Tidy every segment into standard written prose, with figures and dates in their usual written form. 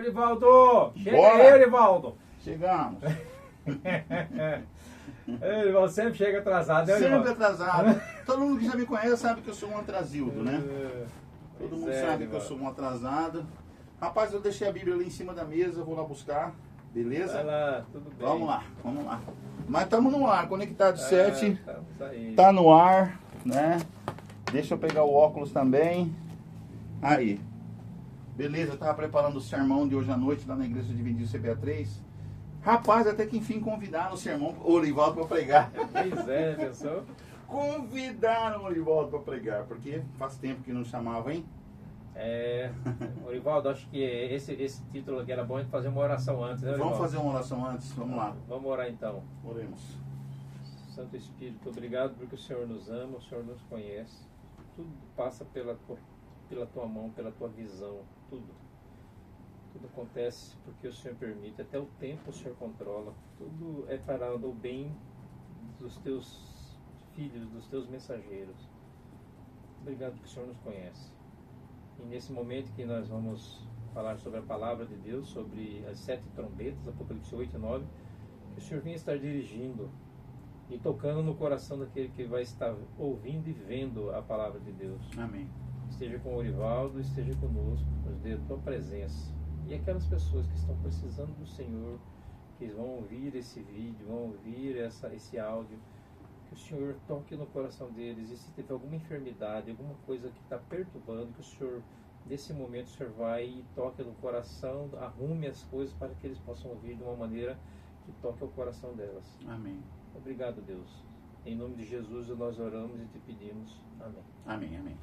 Orivaldo! Chega Bora! aí, Orivaldo! Chegamos. Orivaldo sempre chega atrasado, né, Sempre Orivaldo? atrasado. Todo mundo que já me conhece sabe que eu sou um atrasildo, né? Todo Pois mundo é, sabe que eu Orivaldo. sou um atrasado. Rapaz, eu deixei a Bíblia ali em cima da mesa, vou lá buscar. Beleza? Vai lá, tudo bem. Vamos lá, vamos lá. Mas estamos no ar, Conectado 7. Estamos aí. Tá no ar, né? Deixa eu pegar o óculos também. Aí. Beleza, eu tava preparando o sermão de hoje à noite lá na igreja de Vendinho CBA3. Rapaz, até que enfim convidaram o sermão o Orivaldo para pregar. Pois é, pessoal. Convidaram o Orivaldo para pregar, porque faz tempo que não chamava, hein? Orivaldo, acho que esse título aqui era bom a gente fazer uma oração antes, né, Orivaldo? Vamos fazer uma oração antes? Vamos lá. Vamos orar então. Oremos. Santo Espírito, obrigado porque o Senhor nos ama, o Senhor nos conhece. Tudo passa pela tua mão, pela tua visão, tudo. Tudo acontece porque o Senhor permite, até o tempo o Senhor controla. Tudo é para o bem dos teus filhos, dos teus mensageiros. Obrigado porque o Senhor nos conhece. E nesse momento que nós vamos falar sobre a palavra de Deus, sobre as 7 trombetas, Apocalipse 8 e 9, que o Senhor venha estar dirigindo e tocando no coração daquele que vai estar ouvindo e vendo a palavra de Deus. Amém. Esteja com o Orivaldo, esteja conosco, nos dê a tua presença. E aquelas pessoas que estão precisando do Senhor, que vão ouvir esse vídeo, vão ouvir esse áudio, que o Senhor toque no coração deles. E se tiver alguma enfermidade, alguma coisa que está perturbando, que o Senhor, nesse momento, o Senhor vai e toque no coração, arrume as coisas para que eles possam ouvir de uma maneira que toque ao coração delas. Amém. Obrigado, Deus. Em nome de Jesus nós oramos e te pedimos. Amém. Amém, amém.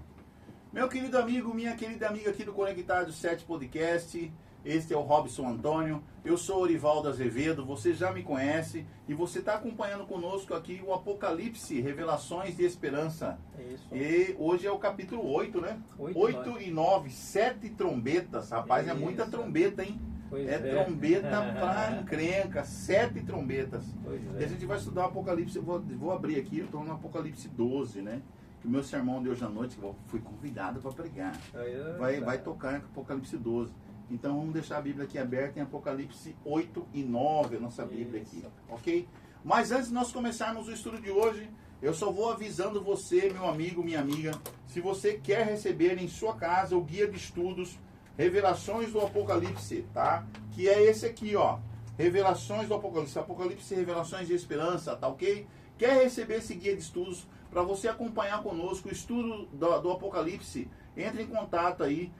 Meu querido amigo, minha querida amiga aqui do Conectado 7 Podcast, este é o Robson Antônio, eu sou Orivaldo Azevedo, você já me conhece e você está acompanhando conosco aqui o Apocalipse, Revelações de Esperança. É isso. E hoje é o capítulo 8, né? 8 e 9, 7 trombetas, rapaz, é muita Isso. trombeta, hein? Pois É trombeta pra encrenca, 7 trombetas. Pois E a é. gente vai estudar o Apocalipse, eu vou abrir aqui, eu estou no Apocalipse 12, né? Que o meu sermão de hoje à noite, que eu fui convidado para pregar, vai tocar em Apocalipse 12. Então vamos deixar a Bíblia aqui aberta em Apocalipse 8 e 9, a nossa Bíblia aqui, ok? Mas antes de nós começarmos o estudo de hoje, eu só vou avisando você, meu amigo, minha amiga, se você quer receber em sua casa o guia de estudos Revelações do Apocalipse, tá? Que é esse aqui, ó. Revelações do Apocalipse. Apocalipse, Revelações de Esperança, tá ok? Quer receber esse guia de estudos para você acompanhar conosco o estudo do Apocalipse? Entre em contato aí,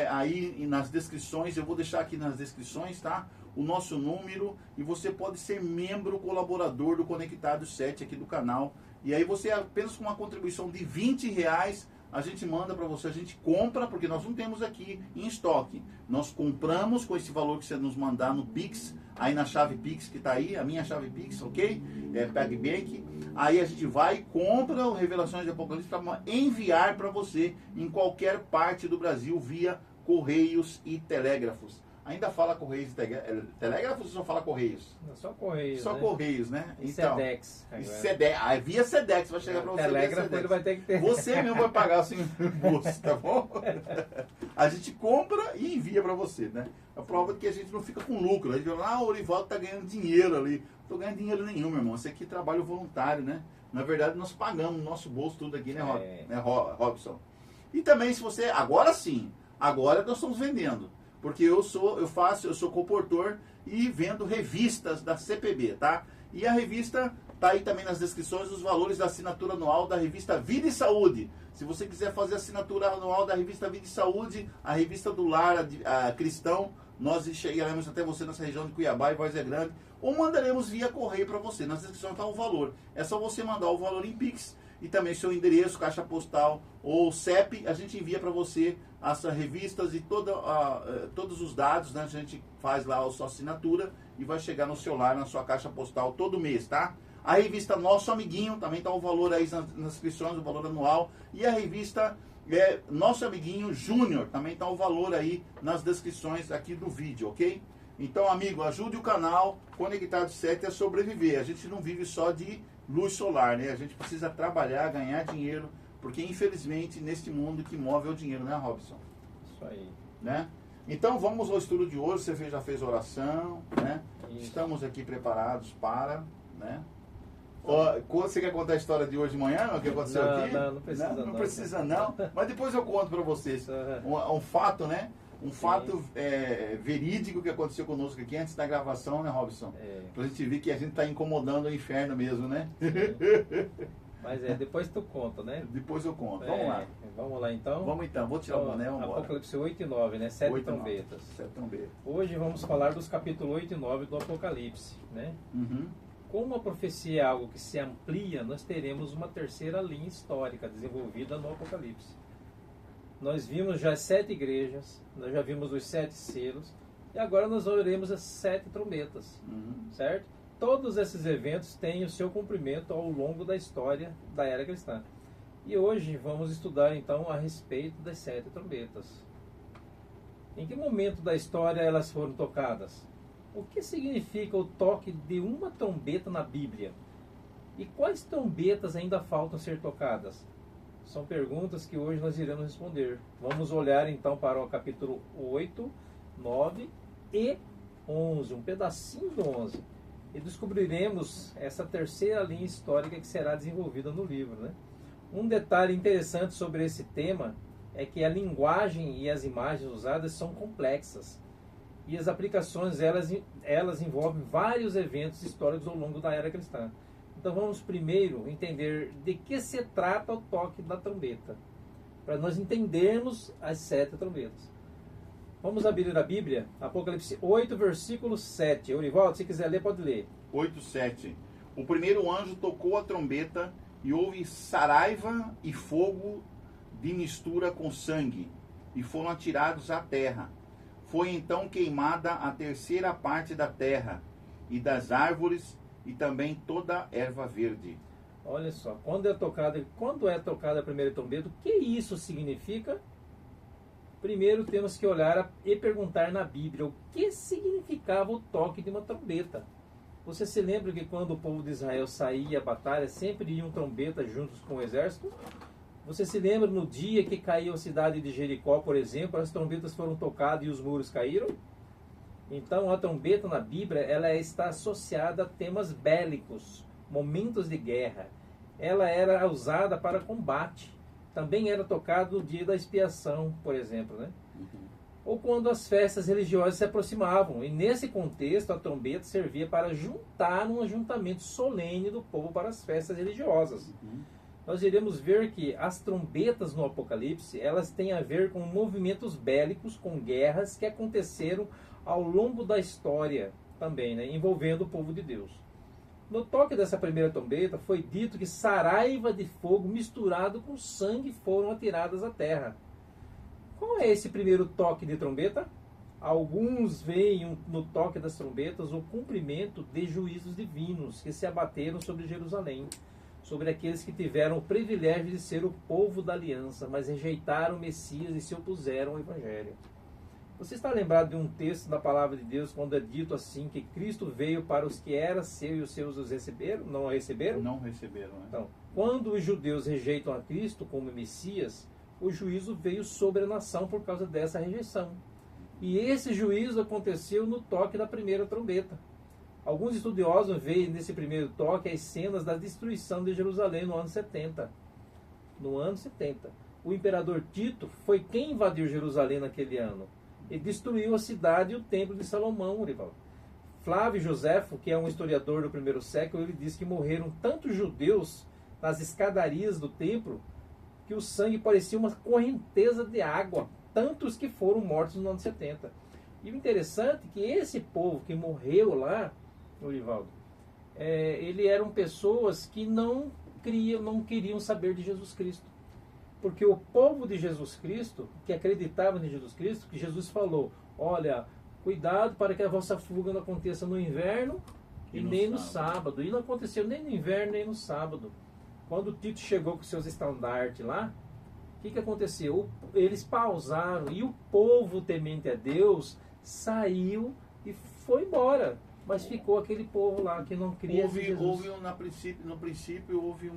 aí nas descrições. Eu vou deixar aqui nas descrições, tá? O nosso número e você pode ser membro colaborador do Conectado 7 aqui do canal. E aí você apenas com uma contribuição de R$20 a gente manda para você, a gente compra, porque nós não temos aqui em estoque. Nós compramos com esse valor que você nos mandar no Pix, aí na chave Pix que está aí, a minha chave Pix, ok? É PagBank. Aí a gente vai e compra o Revelações de Apocalipse para enviar para você em qualquer parte do Brasil via Correios e Telégrafos. Ainda fala Correios e Telégrafos ou só fala Correios? Só Correios, Só né? Correios, né? E Então, Sedex. e Sedex. Aí via Sedex, vai chegar para você via Telégrafo Sedex. ele vai ter que ter. Você mesmo vai pagar o seu imposto, tá bom? A gente compra e envia para você, né? A prova de que a gente não fica com lucro. A gente fala, o Orivaldo tá ganhando dinheiro ali. Não tô ganhando dinheiro nenhum, meu irmão. Isso aqui é trabalho voluntário, né? Na verdade, nós pagamos no nosso bolso tudo aqui, né, Robson? E também, se você... Agora sim, agora nós estamos vendendo. Porque eu sou comportor e vendo revistas da CPB, tá? E a revista tá aí também nas descrições os valores da assinatura anual da revista Vida e Saúde. Se você quiser fazer a assinatura anual da revista Vida e Saúde, a revista do Lar Cristão, nós chegaremos até você nessa região de Cuiabá e Várzea Grande, ou mandaremos via correio para você. Na descrição está o valor. É só você mandar o valor em Pix e também seu endereço, caixa postal ou CEP, a gente envia para você as revistas e todos os dados, né? A gente faz lá a sua assinatura e vai chegar no seu lar, na sua caixa postal todo mês, tá? A revista Nosso Amiguinho, também está o valor aí nas inscrições, o valor anual. E a revista Nosso Amiguinho Júnior, também está o valor aí nas descrições aqui do vídeo, ok? Então, amigo, ajude o canal Conectado 7 a sobreviver. A gente não vive só de luz solar, né? A gente precisa trabalhar, ganhar dinheiro, porque infelizmente neste mundo que move é o dinheiro, né, Robson? Isso aí. Né? Então vamos ao estudo de hoje. Você já fez oração, né? Isso. Estamos aqui preparados para, né? Você quer contar a história de hoje de manhã? O que aconteceu aqui? Não precisa não. Não precisa não. Mas depois eu conto para vocês. Um fato, né? Um fato verídico que aconteceu conosco aqui antes da gravação, né, Robson? Pra gente ver que a gente tá incomodando o inferno mesmo, né? Mas depois tu conta, né? Depois eu conto. Vamos lá. Vamos lá então? Vamos então, vou tirar o boné, vamos embora. Apocalipse 8 e 9, né? 7 trombetas. 7 trombetas. Hoje vamos falar dos capítulos 8 e 9 do Apocalipse, né? Uhum. Como a profecia é algo que se amplia, nós teremos uma terceira linha histórica desenvolvida no Apocalipse. Nós vimos já as 7 igrejas, nós já vimos os 7 selos, e agora nós veremos as 7 trombetas, certo? Todos esses eventos têm o seu cumprimento ao longo da história da era cristã. E hoje vamos estudar então a respeito das 7 trombetas. Em que momento da história elas foram tocadas? O que significa o toque de uma trombeta na Bíblia? E quais trombetas ainda faltam ser tocadas? São perguntas que hoje nós iremos responder. Vamos olhar então para o capítulo 8, 9 e 11, um pedacinho do 11. E descobriremos essa terceira linha histórica que será desenvolvida no livro, né? Um detalhe interessante sobre esse tema é que a linguagem e as imagens usadas são complexas. E as aplicações, elas envolvem vários eventos históricos ao longo da era cristã. Então vamos primeiro entender de que se trata o toque da trombeta, para nós entendermos as 7 trombetas. Vamos abrir a Bíblia, Apocalipse 8, versículo 7. Eurivaldo, se quiser ler, pode ler. 8, 7. O primeiro anjo tocou a trombeta e houve saraiva e fogo de mistura com sangue, e foram atirados à terra. Foi então queimada a terceira parte da terra, e das árvores, e também toda a erva verde. Olha só, quando é tocada a primeira trombeta, o que isso significa? Primeiro temos que olhar e perguntar na Bíblia o que significava o toque de uma trombeta. Você se lembra que quando o povo de Israel saía à batalha, sempre iam trombetas juntos com o exército? Você se lembra no dia que caiu a cidade de Jericó, por exemplo, as trombetas foram tocadas e os muros caíram? Então a trombeta na Bíblia, ela está associada a temas bélicos, momentos de guerra. Ela era usada para combate. Também era tocada no dia da expiação, por exemplo, né? Ou quando as festas religiosas se aproximavam. E nesse contexto, a trombeta servia para juntar um ajuntamento solene do povo para as festas religiosas. Nós iremos ver que as trombetas no Apocalipse, elas têm a ver com movimentos bélicos, com guerras que aconteceram ao longo da história também, né, envolvendo o povo de Deus. No toque dessa primeira trombeta, foi dito que saraiva de fogo misturado com sangue foram atiradas à terra. Qual é esse primeiro toque de trombeta? Alguns veem no toque das trombetas o cumprimento de juízos divinos que se abateram sobre Jerusalém, sobre aqueles que tiveram o privilégio de ser o povo da aliança, mas rejeitaram o Messias e se opuseram ao Evangelho. Você está lembrado de um texto da palavra de Deus quando é dito assim que Cristo veio para os que era seu e os seus os receberam? Não o receberam? Não receberam, né? Então, quando os judeus rejeitam a Cristo como Messias, o juízo veio sobre a nação por causa dessa rejeição. E esse juízo aconteceu no toque da primeira trombeta. Alguns estudiosos veem nesse primeiro toque as cenas da destruição de Jerusalém no ano 70. No ano 70. O imperador Tito foi quem invadiu Jerusalém naquele ano. E destruiu a cidade e o templo de Salomão, rival. Flávio Joséfo, que é um historiador do primeiro século, ele diz que morreram tantos judeus nas escadarias do templo que o sangue parecia uma correnteza de água. Tantos que foram mortos no ano 70. E o interessante é que esse povo que morreu lá, Orivaldo, ele eram pessoas que não queriam saber de Jesus Cristo. Porque o povo de Jesus Cristo, que acreditava em Jesus Cristo, que Jesus falou, olha, cuidado para que a vossa fuga não aconteça no inverno e nem no sábado. E não aconteceu nem no inverno, nem no sábado. Quando Tito chegou com seus estandartes lá, o que aconteceu? Eles pausaram e o povo temente a Deus saiu e foi embora. Mas ficou aquele povo lá que não cria Jesus. No princípio houve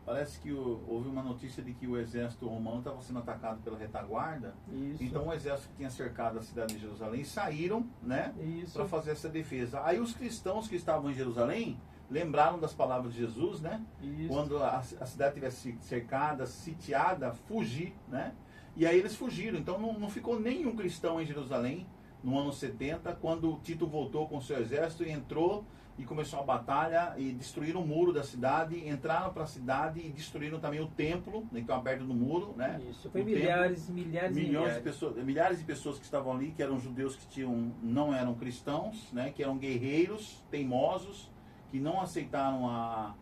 Parece que houve uma notícia de que o exército romano estava sendo atacado pela retaguarda. Isso. Então o exército que tinha cercado a cidade de Jerusalém saíram, né, para fazer essa defesa. Aí os cristãos que estavam em Jerusalém lembraram das palavras de Jesus, né? Isso. Quando a cidade tivesse cercada, sitiada, fugir, né? E aí eles fugiram. Então não ficou nenhum cristão em Jerusalém no ano 70, quando Tito voltou com seu exército e entrou e começou a batalha e destruíram o muro da cidade, entraram para a cidade e destruíram também o templo, que estava perto do muro, né? Isso, foi milhares milhares de pessoas que estavam ali, que eram judeus que não eram cristãos, né? Que eram guerreiros, teimosos, que não aceitaram a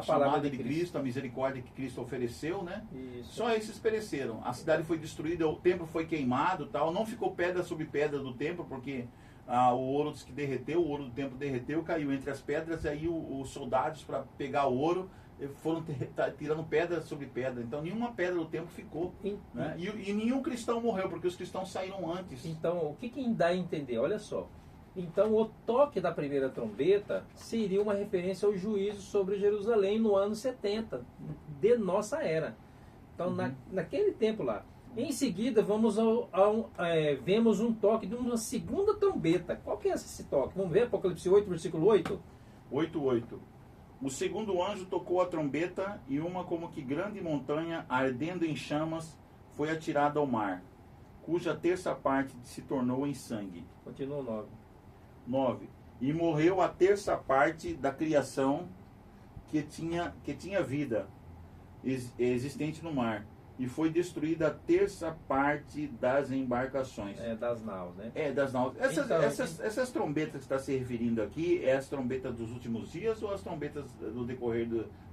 chamada de Cristo, a misericórdia que Cristo ofereceu, né? Isso. Só esses pereceram. A cidade foi destruída, o templo foi queimado, tal. Não ficou pedra sobre pedra do templo, porque o ouro que derreteu, o ouro do templo derreteu, caiu entre as pedras, e aí os soldados, para pegar o ouro, foram tirando pedra sobre pedra. Então nenhuma pedra do templo ficou. Né? E nenhum cristão morreu, porque os cristãos saíram antes. Então, o que dá a entender? Olha só. Então, o toque da primeira trombeta seria uma referência ao juízo sobre Jerusalém no ano 70, de nossa era. Então, naquele tempo lá. Em seguida, vemos um toque de uma segunda trombeta. Qual que é esse toque? Vamos ver, Apocalipse 8, versículo 8? 8:8. O segundo anjo tocou a trombeta e uma como que grande montanha, ardendo em chamas, foi atirada ao mar, cuja terça parte se tornou em sangue. Continua o 9. 9. E morreu a terça parte da criação que tinha vida existente no mar. E foi destruída a terça parte das embarcações. Das naus, né? Das naus. Essas trombetas que está se referindo aqui, é as trombetas dos últimos dias ou as trombetas do decorrer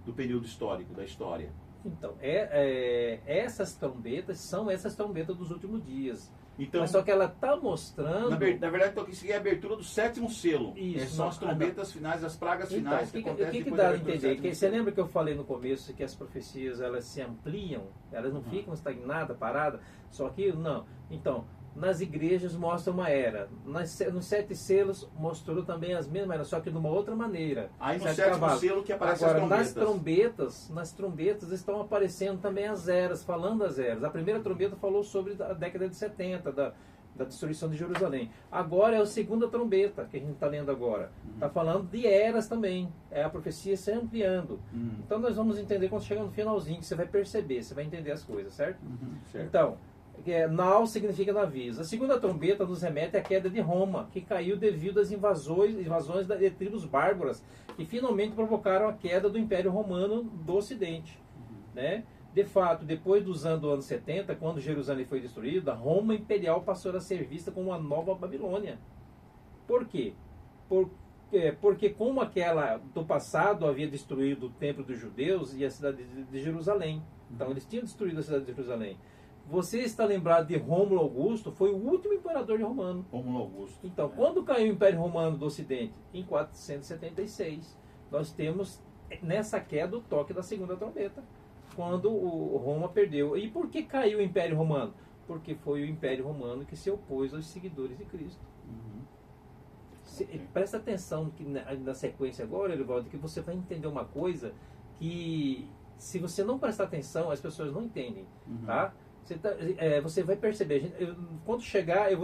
do período histórico, da história? Então, essas trombetas são essas trombetas dos últimos dias. Então, mas só que ela está mostrando... Na verdade, isso aqui é a abertura do 7º selo. Isso, são as trombetas finais, as pragas finais que acontecem depois da abertura do 7º selo. Você lembra que eu falei no começo que as profecias elas se ampliam? Elas não ficam estagnadas, paradas? Só que não. Então, nas igrejas mostra uma era. Nos 7 selos mostrou também as mesmas eras, só que de uma outra maneira. Aí no 7º selo que aparece agora, as trombetas. Nas trombetas estão aparecendo também as eras, falando as eras. A primeira trombeta falou sobre a década de 70, da destruição de Jerusalém. Agora é a segunda trombeta que a gente está lendo agora. Está falando de eras também. É a profecia se ampliando. Então nós vamos entender quando chegar no finalzinho, que você vai perceber, você vai entender as coisas, certo? Certo. Então, nau significa navios. A segunda trombeta nos remete à queda de Roma, que caiu devido às invasões de tribos bárbaras, que finalmente provocaram a queda do Império Romano do Ocidente. Né? De fato, depois dos anos 70, quando Jerusalém foi destruída, Roma Imperial passou a ser vista como uma nova Babilônia. Por quê? Porque como aquela do passado havia destruído o templo dos judeus e a cidade de Jerusalém. Então eles tinham destruído a cidade de Jerusalém. Você está lembrado de Rômulo Augusto? Foi o último imperador de Romano. Rômulo Augusto. Então, quando caiu o Império Romano do Ocidente? Em 476. Nós temos nessa queda o toque da segunda trombeta. Quando o Roma perdeu. E por que caiu o Império Romano? Porque foi o Império Romano que se opôs aos seguidores de Cristo. Presta atenção que na sequência agora, Elivaldo, que você vai entender uma coisa que, se você não prestar atenção, as pessoas não entendem. Tá? Você vai perceber. Quando chegar, eu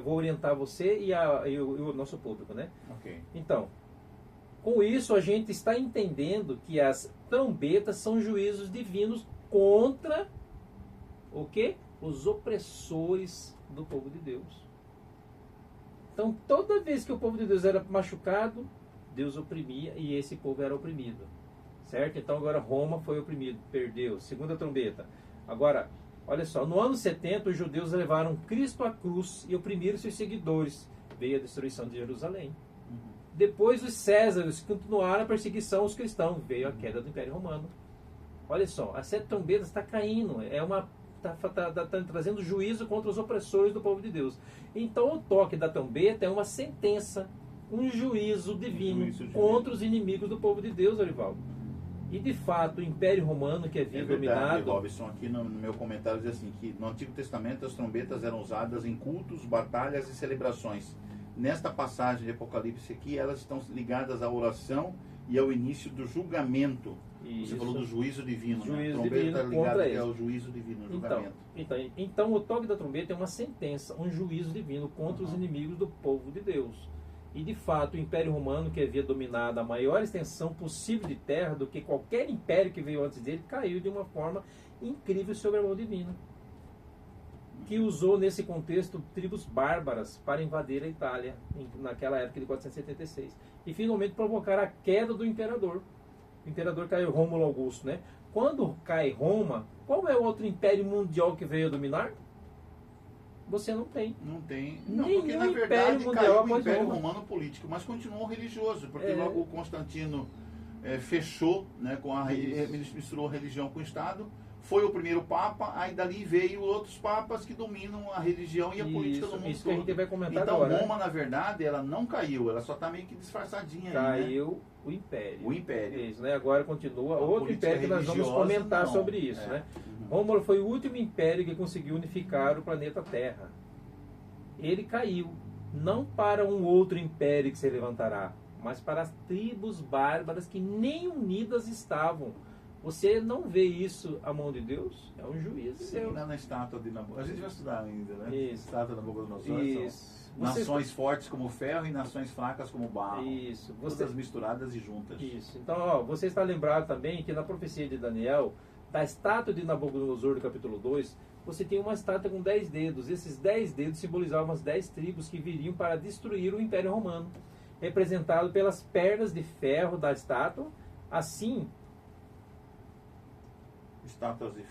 vou orientar você e o nosso público, né? Okay. Então, com isso a gente está entendendo que as trombetas são juízos divinos contra o quê? Os opressores do povo de Deus. Então, toda vez que o povo de Deus era machucado, Deus oprimia e esse povo era oprimido. Certo? Então, agora Roma foi oprimido, perdeu. Segunda trombeta. Agora, olha só, no ano 70, os judeus levaram Cristo à cruz e oprimiram seus seguidores. Veio a destruição de Jerusalém. Depois os Césares continuaram a perseguição aos cristãos. Veio a queda do Império Romano. Olha só, as 7 trombetas está caindo. Está trazendo juízo contra os opressores do povo de Deus. Então o toque da trombeta é uma sentença, um juízo divino contra os inimigos do povo de Deus, Arivaldo. E de fato o Império Romano que havia dominado... Robson, aqui no meu comentário diz assim, que no Antigo Testamento as trombetas eram usadas em cultos, batalhas e celebrações. Nesta passagem de Apocalipse aqui, elas estão ligadas à oração e é o início do julgamento. Isso. Você falou do juízo divino, né? Juízo A trombeta divino está ligada contra que é eles. o juízo divino, o julgamento. Então o toque da trombeta é uma sentença, um juízo divino contra os inimigos do povo de Deus. E de fato o Império Romano, que havia dominado a maior extensão possível de terra do que qualquer império que veio antes dele, caiu de uma forma incrível sobre a mão divina, que usou nesse contexto tribos bárbaras para invadir a Itália naquela época de 476 e finalmente provocar a queda do imperador. O imperador caiu, Rômulo Augusto, né? Quando cai Roma, qual é o outro império mundial que veio a dominar? Você não tem. Não tem. Não, Nenhum porque na império verdade mundial caiu o após Império Roma. Romano político, mas continuou religioso, porque É. logo o Constantino fechou, né, com misturou religião com o Estado, foi o primeiro Papa, aí dali veio outros papas que dominam a religião e a política no mundo Isso que a gente todo. vai comentar Então agora. Roma, na verdade, ela não caiu, ela só está meio que disfarçadinha aí, né? Caiu o Império. O Império. Isso, né? Agora continua A outro política império que nós vamos religiosa, comentar não. sobre isso, É. né? Rômulo foi o último império que conseguiu unificar o planeta Terra. Ele caiu, não para um outro império que se levantará, mas para as tribos bárbaras que nem unidas estavam. Você não vê isso à mão de Deus? É um juízo de Sim, Deus. lá na estátua de Nabucodonosor. A gente vai estudar ainda, né? Isso. Estátua de Nabucodonosor. Isso. São nações fortes como ferro e nações fracas como barro. Isso. Todas misturadas e juntas. Isso. Então, ó, você está lembrado também que na profecia de Daniel, da estátua de Nabucodonosor do capítulo 2, você tem uma estátua com 10 dedos. Esses 10 dedos simbolizavam as 10 tribos que viriam para destruir o Império Romano, representado pelas pernas de ferro da estátua. Assim, Estátuas de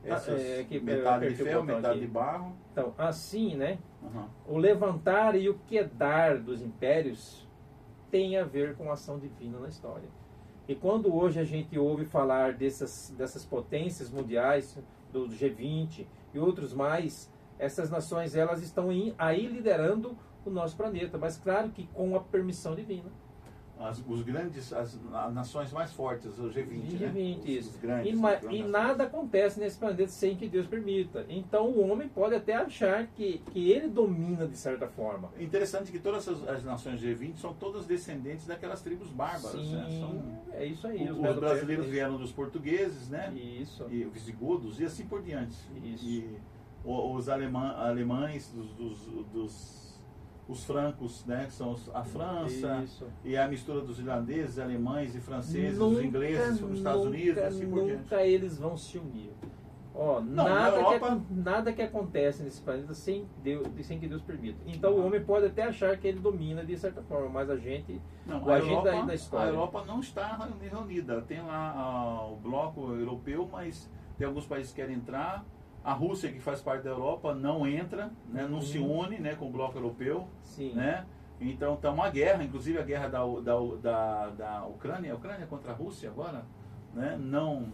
essas, que metade de ferro, metade aqui. de barro. Então, assim, né? Uhum. O levantar e o quedar dos impérios tem a ver com a ação divina na história. E quando hoje a gente ouve falar dessas potências mundiais, do G20 e outros mais, essas nações elas estão aí liderando o nosso planeta, mas claro que com a permissão divina. As nações mais fortes, o G20, né? Isso. Os grandes, E nada acontece nesse planeta sem que Deus permita. Então o homem pode até achar que ele domina de certa forma. É interessante que todas as nações G20 são todas descendentes daquelas tribos bárbaras. Sim, né? é isso aí. Os brasileiros vieram dos portugueses, né? Isso. E visigodos e assim por diante. Isso. E os alemães, os francos, né, que são a França, Isso. e a mistura dos irlandeses, alemães e franceses, os ingleses nos Estados Unidos, assim por diante. Nunca eles vão se unir. Ó, Não, nada que acontece nesse planeta sem que Deus permita. Então o homem pode até achar que ele domina de certa forma, mas a gente, Não, o agente da história. A Europa não está reunida. Tem lá o bloco europeu, mas tem alguns países que querem entrar. A Rússia, que faz parte da Europa, não entra, né, não se une, né, com o bloco europeu. Sim. Né? Então está uma guerra, inclusive a guerra da Ucrânia. A Ucrânia contra a Rússia agora, né? Não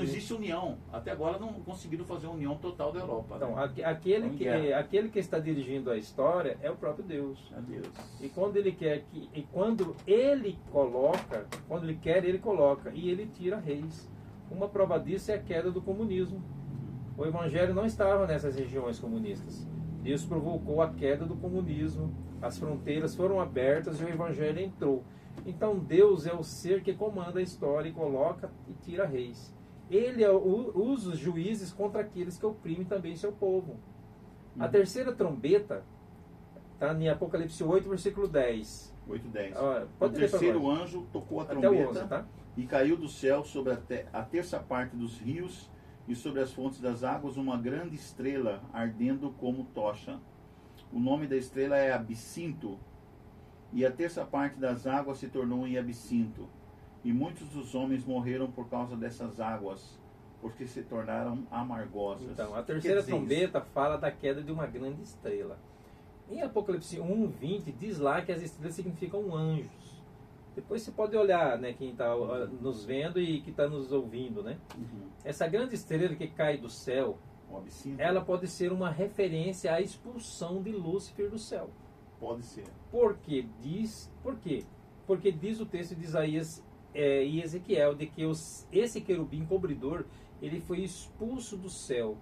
existe união. Até agora não conseguiram fazer a união total da Europa. Então, né? aquele que está dirigindo a história é o próprio Deus. É Deus. E quando ele quer quando ele quer, ele coloca e ele tira reis. Uma prova disso é a queda do comunismo. O evangelho não estava nessas regiões comunistas. Deus provocou a queda do comunismo. As fronteiras foram abertas e o evangelho entrou. Então Deus é o ser que comanda a história e coloca e tira reis. Ele usa os juízes contra aqueles que oprimem também seu povo. A terceira trombeta está em Apocalipse 8, versículo 10. 8:10. O terceiro anjo tocou a até trombeta, o 11, tá? e caiu do céu sobre a terça parte dos rios e sobre as fontes das águas uma grande estrela ardendo como tocha. O nome da estrela é Absinto, e a terça parte das águas se tornou em absinto. E muitos dos homens morreram por causa dessas águas, porque se tornaram amargosas. Então, a terceira trombeta fala da queda de uma grande estrela. Em Apocalipse 1:20 diz lá que as estrelas significam anjos. Depois você pode olhar, né, quem está nos vendo e que está nos ouvindo, né? Uhum. Essa grande estrela que cai do céu, O absinto? ela pode ser uma referência à expulsão de Lúcifer do céu. Pode ser. Por quê? Porque diz o texto de Isaías e Ezequiel de que esse querubim cobridor ele foi expulso do céu.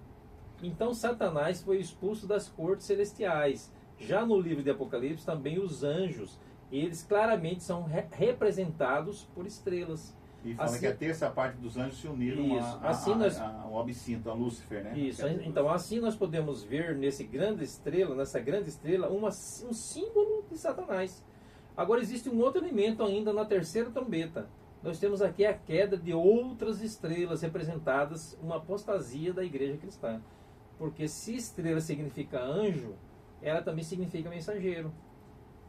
Então Satanás foi expulso das cortes celestiais. Já no livro de Apocalipse também os anjos eles claramente são representados por estrelas. E fala assim, que a terça parte dos anjos se uniram ao absinto, a Lúcifer, né? Isso, então assim nós podemos ver nessa grande estrela, um símbolo de Satanás. Agora existe um outro elemento ainda na terceira trombeta. Nós temos aqui a queda de outras estrelas representadas, uma apostasia da igreja cristã. Porque se estrela significa anjo, ela também significa mensageiro.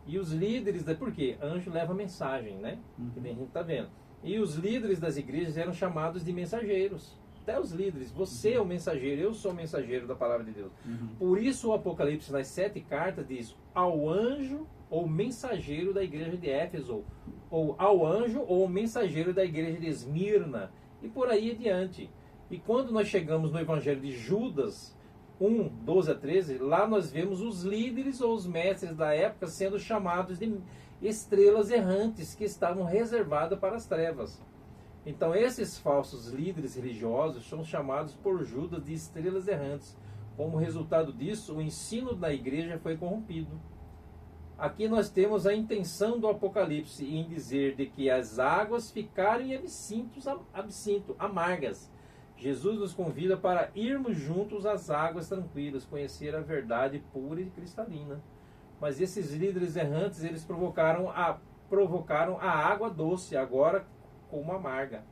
E os líderes, por quê? Anjo leva mensagem, né? Que nem a gente está vendo. E os líderes das igrejas eram chamados de mensageiros. Até os líderes. Você é o mensageiro, eu sou o mensageiro da palavra de Deus. Por isso o Apocalipse, nas 7 cartas, diz ao anjo ou mensageiro da igreja de Éfeso, ou ao anjo ou mensageiro da igreja de Esmirna, e por aí adiante. E quando nós chegamos no Evangelho de Judas, 1, 12 a 13, lá nós vemos os líderes ou os mestres da época sendo chamados de estrelas errantes que estavam reservadas para as trevas. Então esses falsos líderes religiosos são chamados por Judas de estrelas errantes. Como resultado disso, o ensino da igreja foi corrompido. Aqui nós temos a intenção do Apocalipse em dizer de que as águas ficaram em absinto, amargas. Jesus nos convida para irmos juntos às águas tranquilas, conhecer a verdade pura e cristalina. Mas esses líderes errantes, eles provocaram a água doce, agora como amarga,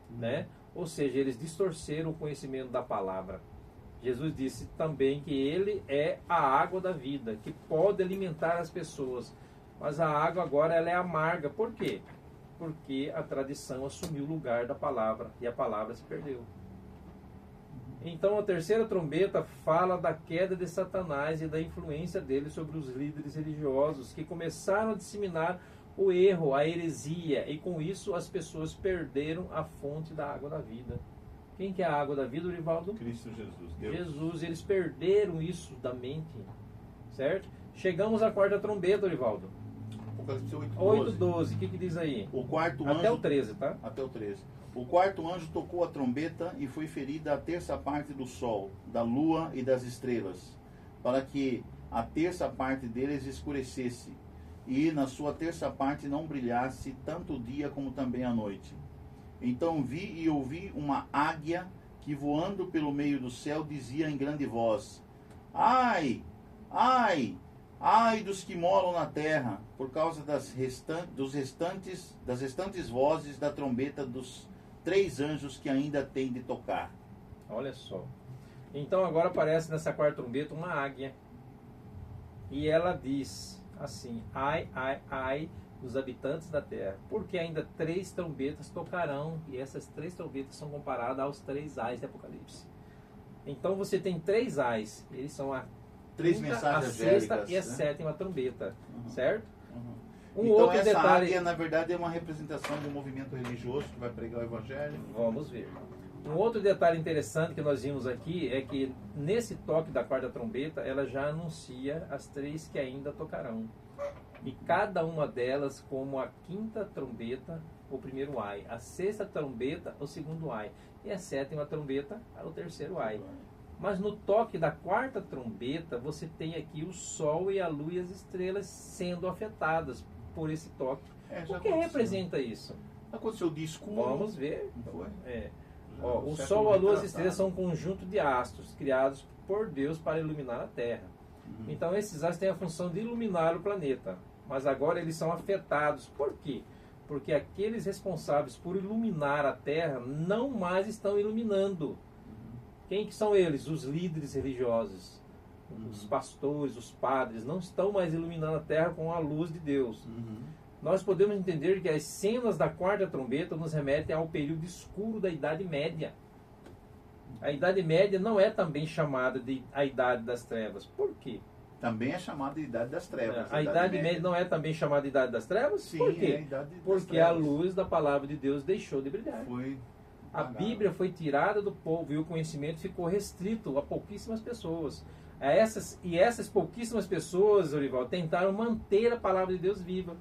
né? Ou seja, eles distorceram o conhecimento da palavra. Jesus disse também que ele é a água da vida, que pode alimentar as pessoas. Mas a água agora ela é amarga. Por quê? Porque a tradição assumiu o lugar da palavra e a palavra se perdeu. Então a terceira trombeta fala da queda de Satanás e da influência dele sobre os líderes religiosos que começaram a disseminar o erro, a heresia, e com isso as pessoas perderam a fonte da água da vida. Quem que é a água da vida, Orivaldo? Cristo Jesus. Deus. Jesus, eles perderam isso da mente, certo? Chegamos à quarta trombeta, Orivaldo. Apocalipse 8:12, o que diz aí? O quarto até anjo, o 13, tá? Até o 13. O quarto anjo tocou a trombeta e foi ferida a terça parte do sol, da lua e das estrelas, para que a terça parte deles escurecesse, e na sua terça parte não brilhasse tanto o dia como também a noite. Então vi e ouvi uma águia que voando pelo meio do céu dizia em grande voz: Ai, ai, ai dos que moram na terra, por causa das restantes vozes da trombeta dos 3 anjos que ainda têm de tocar. Olha só. Então agora aparece nessa quarta trombeta uma águia. E ela diz assim: ai, ai, ai dos habitantes da terra, porque ainda 3 trombetas tocarão, e essas 3 trombetas são comparadas aos 3 ais de Apocalipse. Então você tem 3 ais, eles são a 3 quinta, mensagens a sexta angélicas, e a né? 7ª trombeta, certo? Um então outro essa detalhe, águia, na verdade, é uma representação do movimento religioso que vai pregar o Evangelho. vamos ver. Um outro detalhe interessante que nós vimos aqui é que nesse toque da quarta trombeta, ela já anuncia as 3 que ainda tocarão. E cada uma delas como a 5ª trombeta, o primeiro ai, a 6ª trombeta, o segundo ai, e a 7ª trombeta, o terceiro ai. Mas no toque da quarta trombeta, você tem aqui o sol e a lua e as estrelas sendo afetadas por esse toque. O que representa isso? Aconteceu o dia escuro. Vamos ver. Não foi? Ó, o sol, a lua e as estrelas são um conjunto de astros criados por Deus para iluminar a Terra. Então esses astros têm a função de iluminar o planeta. Mas agora eles são afetados. Por quê? Porque aqueles responsáveis por iluminar a Terra não mais estão iluminando. Quem que são eles? Os líderes religiosos. Os pastores, os padres, não estão mais iluminando a Terra com a luz de Deus. Nós podemos entender que as cenas da quarta trombeta nos remetem ao período escuro da Idade Média. A Idade Média não é também chamada de a Idade das Trevas. Por quê? Também é chamada de Idade das Trevas. A Idade Média não é também chamada de Idade das Trevas? Sim, por quê? É a Idade das Porque Trevas. a luz da palavra de Deus deixou de brilhar. A Bíblia foi tirada do povo e o conhecimento ficou restrito a pouquíssimas pessoas. Essas pouquíssimas pessoas, Orival, tentaram manter a palavra de Deus viva.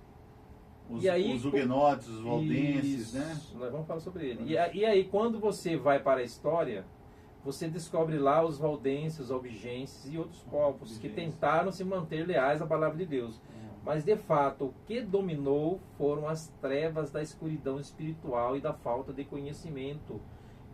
Os huguenotes, os valdenses, né? Nós vamos falar sobre ele. E aí, quando você vai para a história, você descobre lá os valdenses, os albigenses e outros povos que tentaram se manter leais à palavra de Deus. Mas, de fato, o que dominou foram as trevas da escuridão espiritual e da falta de conhecimento.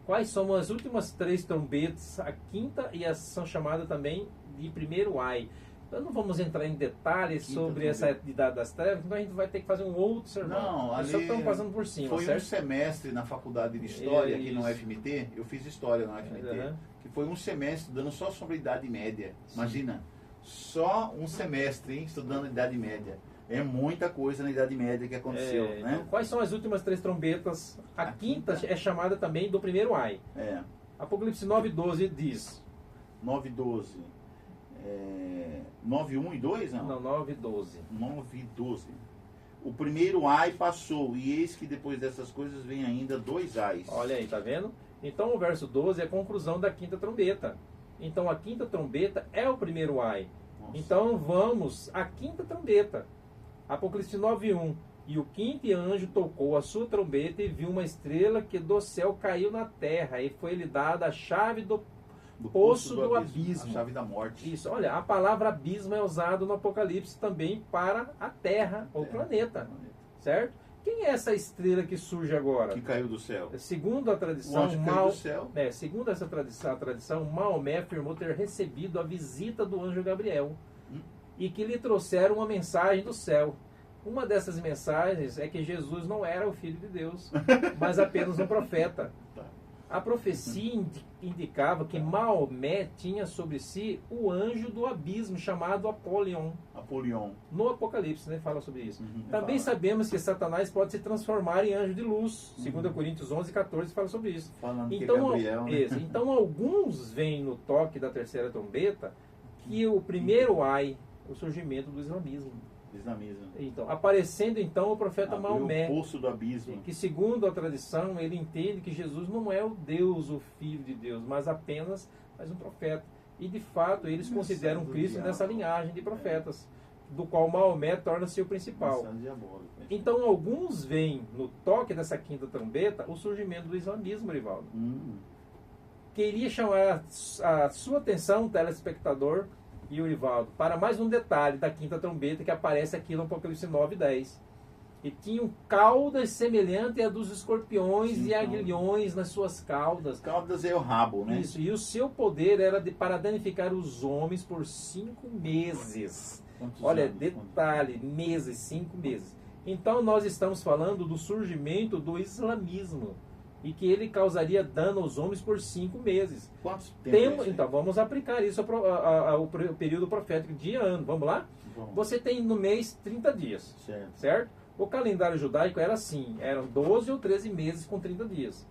Quais são as últimas 3 trombetas? A quinta e as são chamadas também de primeiro ai. Então, não vamos entrar em detalhes sobre essa idade das trevas, então a gente vai ter que fazer um outro sermão. Não, ali só estamos passando por cima, foi certo? um semestre na faculdade de História, aqui no UFMT. Eu fiz História na UFMT. Que foi um semestre dando só sobre a Idade Média. Sim. Imagina, só um semestre, hein, estudando a Idade Média. É muita coisa na Idade Média que aconteceu, né? Então, quais são as últimas 3 trombetas? A quinta é chamada também do primeiro ai. Apocalipse 9:12 diz. 9:12. 9:1 e 2, não? Não, 9:12. 9:12. O primeiro ai passou, e eis que depois dessas coisas vem ainda 2 ais. Olha aí, tá vendo? Então o verso 12 é a conclusão da quinta trombeta. Então a quinta trombeta é o primeiro ai. Nossa. Então vamos à quinta trombeta. Apocalipse 9:1. E o quinto anjo tocou a sua trombeta e viu uma estrela que do céu caiu na terra, e foi-lhe dada a chave do poço do abismo. A chave da morte. Isso, olha, a palavra abismo é usada no Apocalipse também para a terra, ou planeta. Certo? Quem é essa estrela que surge agora? Que caiu do céu. Segundo a tradição, segundo essa tradição, Maomé afirmou ter recebido a visita do anjo Gabriel e que lhe trouxeram uma mensagem do céu. Uma dessas mensagens é que Jesus não era o Filho de Deus, mas apenas um profeta. A profecia indicava que Maomé tinha sobre si o anjo do abismo, chamado Apolion. No Apocalipse, né, fala sobre isso. Também sabemos que Satanás pode se transformar em anjo de luz. 2 Coríntios 11:14 fala sobre isso. Falando então, que é Gabriel, né? Então, alguns veem no toque da terceira trombeta que o primeiro ai, o surgimento do islamismo. Então, aparecendo então o profeta Maomé, o poço do abismo, que segundo a tradição ele entende que Jesus não é o Deus, o Filho de Deus, mas apenas mais um profeta. E de fato eles consideram Cristo nessa linhagem de profetas, do qual Maomé torna-se o principal. Então alguns veem no toque dessa quinta trombeta o surgimento do islamismo, Rivaldo. Queria chamar a sua atenção, telespectador, e o Rivaldo, para mais um detalhe da quinta trombeta que aparece aqui no Apocalipse 9:10. E tinham caudas semelhantes a dos escorpiões e aguilhões nas suas caudas. Caudas é o rabo, né? Isso, e o seu poder era para danificar os homens por 5 meses. Olha, detalhe, meses, 5 meses. Então nós estamos falando do surgimento do islamismo. E que ele causaria dano aos homens por 5 meses. Quanto tempo? Então, vamos aplicar isso ao período profético de ano. Vamos lá? Você tem no mês 30 dias. Certo? O calendário judaico era assim. Eram 12 ou 13 meses com 30 dias.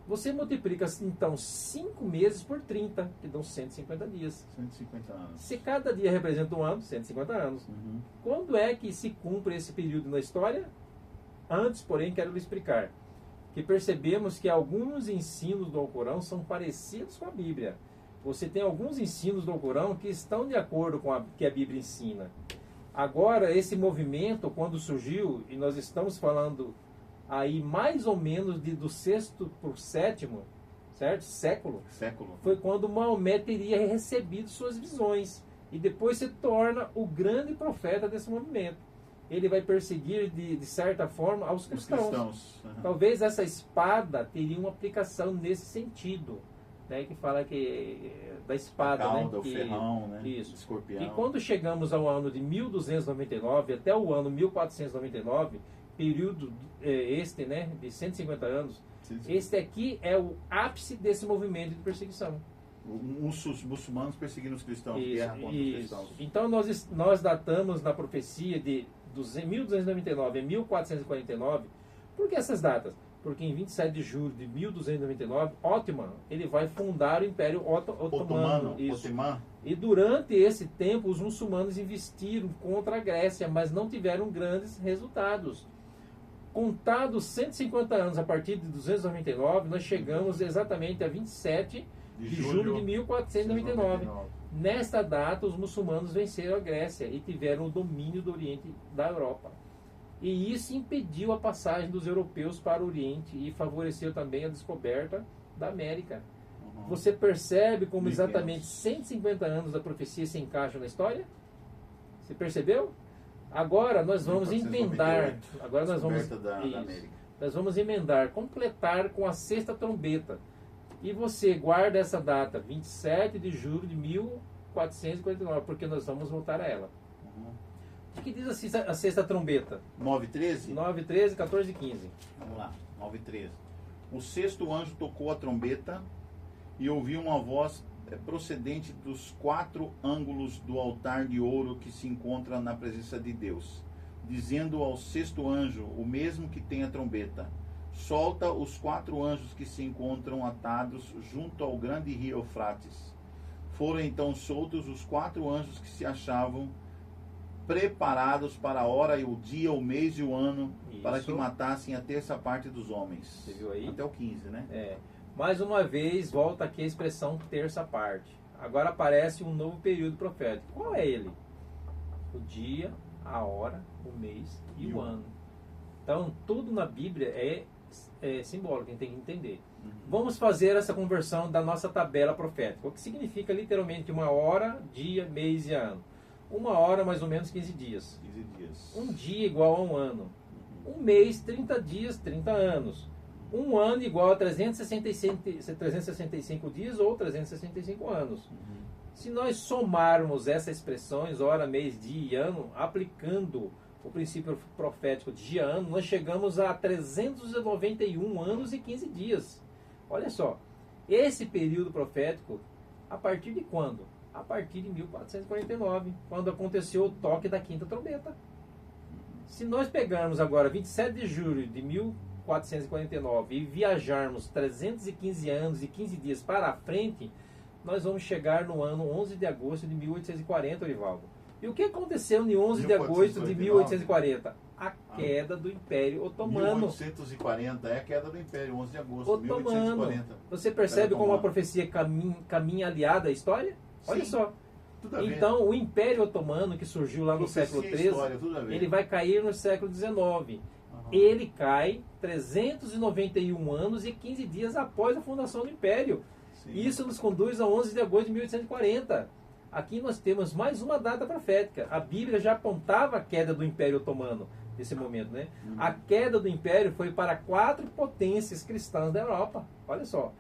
Você multiplica, então, 5 meses por 30, que dão 150 dias. 150 anos. Se cada dia representa um ano, 150 anos. Quando é que se cumpre esse período na história? Antes, porém, quero lhe explicar que percebemos que alguns ensinos do Alcorão são parecidos com a Bíblia. Você tem alguns ensinos do Alcorão que estão de acordo com o que a Bíblia ensina. Agora, esse movimento, quando surgiu, e nós estamos falando aí mais ou menos do 6º para o 7º, certo? Século. Foi quando Maomé teria recebido suas visões. E depois se torna o grande profeta desse movimento. Ele vai perseguir, de certa forma, aos cristãos. Talvez essa espada teria uma aplicação nesse sentido, né? Que fala que da espada, a cauda, né? o ferrão, né? Isso. Escorpião. E quando chegamos ao ano de 1299 até o ano 1499, período né, de 150 anos, este aqui é o ápice desse movimento de perseguição. Os muçulmanos perseguindo os cristãos, guerra contra os cristãos. Então nós datamos na profecia de 1299 a 1449. Por que essas datas? Porque em 27 de julho de 1299, Ottoman, ele vai fundar o Império Otomano. E durante esse tempo, os muçulmanos investiram contra a Grécia, mas não tiveram grandes resultados. Contados 150 anos a partir de 299, nós chegamos exatamente a 27 de julho de 1499. Nesta data, os muçulmanos venceram a Grécia e tiveram o domínio do Oriente da Europa. E isso impediu a passagem dos europeus para o Oriente e favoreceu também a descoberta da América. Você percebe como exatamente 150 anos da profecia se encaixam na história? Você percebeu? Agora nós vamos emendar. 1498, Agora nós vamos. descoberta da Isso. América. Nós vamos emendar, completar com a sexta trombeta. E você guarda essa data, 27 de julho de 1449, porque nós vamos voltar a ela. Uhum. O que diz a sexta trombeta? 9:13? 9, 13, 14 e 15. Vamos lá, 9:13. O sexto anjo tocou a trombeta e ouviu uma voz procedente dos 4 ângulos do altar de ouro que se encontra na presença de Deus, dizendo ao sexto anjo, o mesmo que tem a trombeta: solta os 4 anjos que se encontram atados junto ao grande rio Eufrates. Foram então soltos os 4 anjos que se achavam preparados para a hora e o dia, o mês e o ano, Isso. para que matassem a terça parte dos homens. Você viu aí? Até o 15, né? É. Mais uma vez, volta aqui a expressão terça parte. Agora aparece um novo período profético. Qual é ele? O dia, a hora, o mês e o ano. Então, tudo na Bíblia é simbólico, a gente tem que entender. Uhum. Vamos fazer essa conversão da nossa tabela profética, o que significa literalmente uma hora, dia, mês e ano. Uma hora, mais ou menos 15 dias. 15 dias. Um dia igual a um ano. Um mês, 30 dias, 30 anos. Um ano igual a 365 dias ou 365 anos. Uhum. Se nós somarmos essas expressões, hora, mês, dia e ano, aplicando o princípio profético de dia, ano, nós chegamos a 391 anos e 15 dias. Olha só, esse período profético, a partir de quando? A partir de 1449, quando aconteceu o toque da quinta trombeta. Se nós pegarmos agora 27 de julho de 1449 e viajarmos 315 anos e 15 dias para a frente, nós vamos chegar no ano 11 de agosto de 1840, Orivaldo. E o que aconteceu em 11 de agosto de 1840? A queda do Império Otomano. 1840 é a queda do Império, 11 de agosto de Otomano. 1840. Você percebe como a Otomano. profecia caminha aliada à história? Olha Sim, só. tudo a ver. Então, o Império Otomano, que surgiu lá no Profecia século e XIII, história, tudo a ver. ele vai cair no século XIX. Aham. Ele cai 391 anos e 15 dias após a fundação do Império. Sim. Isso nos conduz a 11 de agosto de 1840. Aqui nós temos mais uma data profética. A Bíblia já apontava a queda do Império Otomano nesse momento, né? A queda do Império foi para 4 potências cristãs da Europa. Olha só.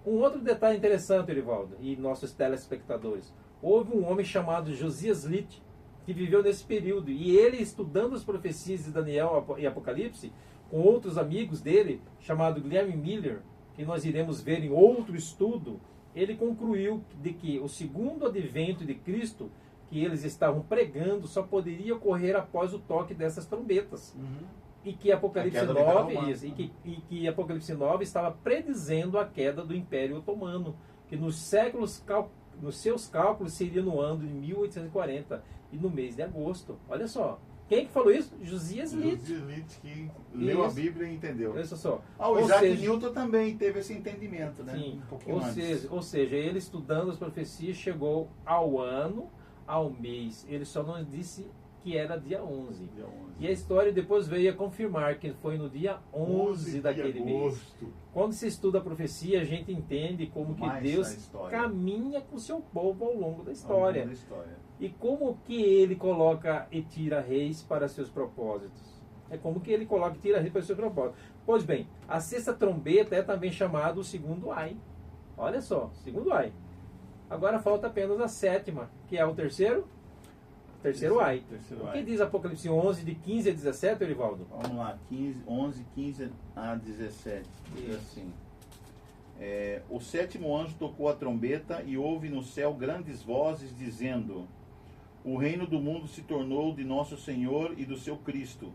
Um outro detalhe interessante, Erivaldo, e nossos telespectadores. Houve um homem chamado Josias Litt, que viveu nesse período. E ele, estudando as profecias de Daniel e Apocalipse, com outros amigos dele, chamado Guilherme Miller, que nós iremos ver em outro estudo, ele concluiu de que o segundo advento de Cristo, que eles estavam pregando, só poderia ocorrer após o toque dessas trombetas. Uhum. E que Apocalipse A queda do Império 9, Romano. isso, e que Apocalipse 9 estava predizendo a queda do Império Otomano, que nos seus cálculos seria no ano de 1840 e no mês de agosto. Olha só. Quem que falou isso? Josias Litt. Josias Litt, que leu a Isso. Bíblia e entendeu. Olha só. Ah, o Ou Isaac seja, Newton também teve esse entendimento, né? Sim, Um pouquinho antes. ou seja, ele estudando as profecias chegou ao ano, ao mês. Ele só não disse que era dia 11. Dia 11. E a história depois veio a confirmar que foi no dia 11 daquele de mês. agosto. Quando se estuda a profecia, a gente entende como que Mais Deus a história. caminha com o seu povo ao longo da Ao história. longo da história. E como que ele coloca e tira reis para seus propósitos? É como que ele coloca e tira reis para seus propósitos. Pois bem, a sexta trombeta é também chamado o segundo ai. Olha só, segundo ai. Agora falta apenas a sétima, que é o terceiro ai. Terceiro O que ai. diz Apocalipse 11, de 15 a 17, Erivaldo? Vamos lá, 11, 15 a 17. Diz Isso. assim. O sétimo anjo tocou a trombeta e houve no céu grandes vozes dizendo: o reino do mundo se tornou de nosso Senhor e do seu Cristo,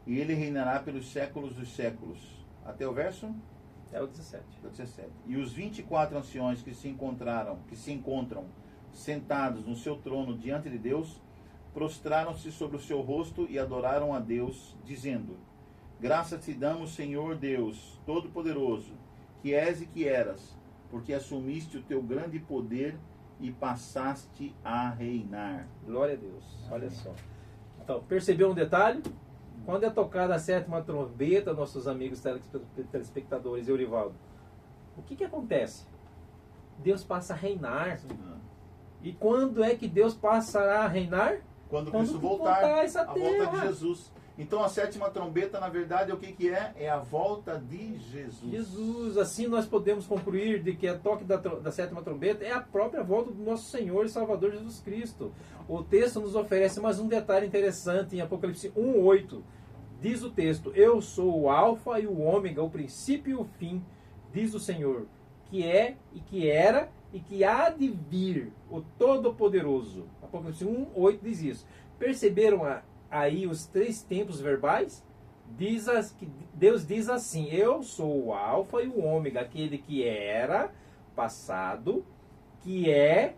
e ele reinará pelos séculos dos séculos. Até o verso É o 17. 17. E os 24 anciões que se encontram sentados no seu trono diante de Deus, prostraram-se sobre o seu rosto e adoraram a Deus, dizendo: graças te damos, Senhor Deus Todo-Poderoso, que és e que eras, porque assumiste o teu grande poder e passaste a reinar. Glória a Deus. Olha só. Então, percebeu um detalhe? Quando é tocada a sétima trombeta, nossos amigos telespectadores, Eurivaldo, o que acontece? Deus passa a reinar. E quando é que Deus passará a reinar? Quando Cristo voltar, essa a volta terra. de Jesus. Então a sétima trombeta, na verdade, é o que é? É a volta de Jesus. Jesus, assim nós podemos concluir de que a toque da sétima trombeta é a própria volta do nosso Senhor e Salvador Jesus Cristo. O texto nos oferece mais um detalhe interessante em Apocalipse 1:8. Diz o texto: eu sou o alfa e o ômega, o princípio e o fim, diz o Senhor, que é e que era e que há de vir, o Todo-Poderoso. Apocalipse 1:8 diz isso. Perceberam aí os três tempos verbais? Deus diz assim: eu sou o alfa e o ômega, aquele que era, passado, que é,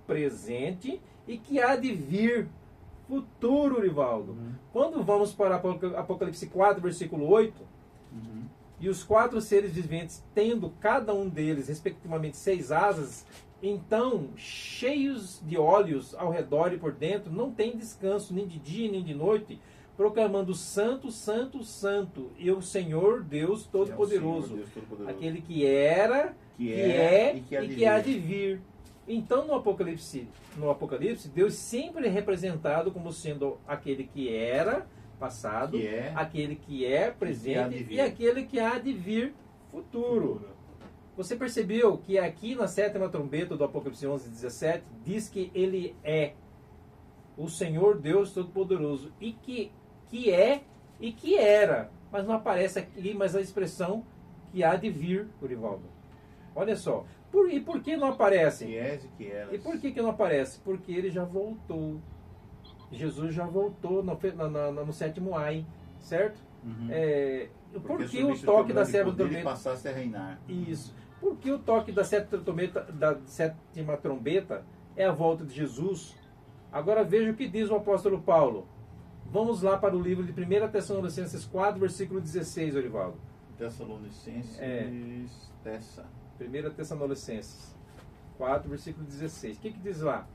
presente e que há de vir, futuro, Rivaldo. Quando vamos para Apocalipse 4, versículo 8, e os quatro seres viventes, tendo cada um deles, respectivamente, 6 asas, então, cheios de olhos ao redor e por dentro, não tem descanso, nem de dia, nem de noite, proclamando Santo, Santo, Santo, e o Senhor Deus Todo-Poderoso, aquele que era, que é e que há de vir. Então, no Apocalipse, Deus sempre é representado como sendo aquele que era, passado, aquele que é, presente, e aquele que há de vir, futuro. Você percebeu que aqui na sétima trombeta do Apocalipse 11:17 diz que ele é o Senhor Deus Todo-Poderoso e que é e que era, mas não aparece aqui mais a expressão que há de vir, Rivaldo. Olha só. E por que não aparece? Que és e que eras. E por que não aparece? Porque ele já voltou. Jesus já voltou no sétimo ai, certo? Por que o toque da sétima trombeta passasse a reinar? Isso. Por que o toque da sétima trombeta é a volta de Jesus? Agora veja o que diz o apóstolo Paulo. Vamos lá para o livro de 1 Tessalonicenses 4, versículo 16, Orivaldo. Tessalonicenses, 1 Tessalonicenses 4, versículo 16. O que diz lá?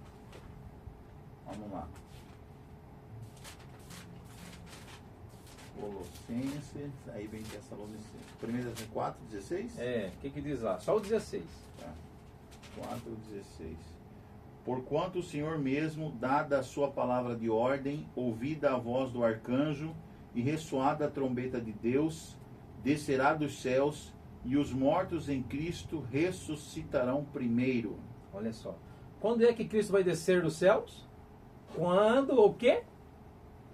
Vamos lá. Colossenses, aí vem Tessalonicenses. 1 4, 16? O que diz lá? Só o 16. Tá. 4, 16. Porquanto o Senhor mesmo, dada a sua palavra de ordem, ouvida a voz do arcanjo e ressoada a trombeta de Deus, descerá dos céus e os mortos em Cristo ressuscitarão primeiro. Olha só. Quando é que Cristo vai descer dos céus? Quando o quê?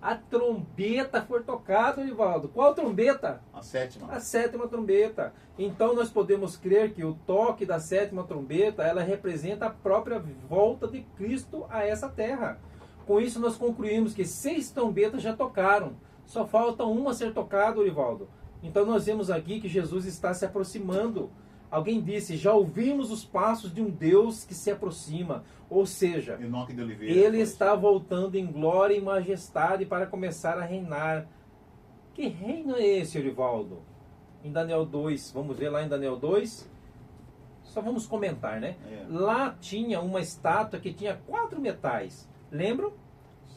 A trombeta for tocada, Rivaldo. Qual trombeta? A sétima. A sétima trombeta. Então nós podemos crer que o toque da sétima trombeta, ela representa a própria volta de Cristo a essa terra. Com isso nós concluímos que 6 trombetas já tocaram. Só falta uma a ser tocada, Rivaldo. Então nós vemos aqui que Jesus está se aproximando. Alguém disse: já ouvimos os passos de um Deus que se aproxima. Ou seja, ele está voltando em glória e majestade para começar a reinar. Que reino é esse, Orivaldo? Em Daniel 2, vamos ver lá em Daniel 2. Só vamos comentar, né? Lá tinha uma estátua que tinha 4 metais. Lembram?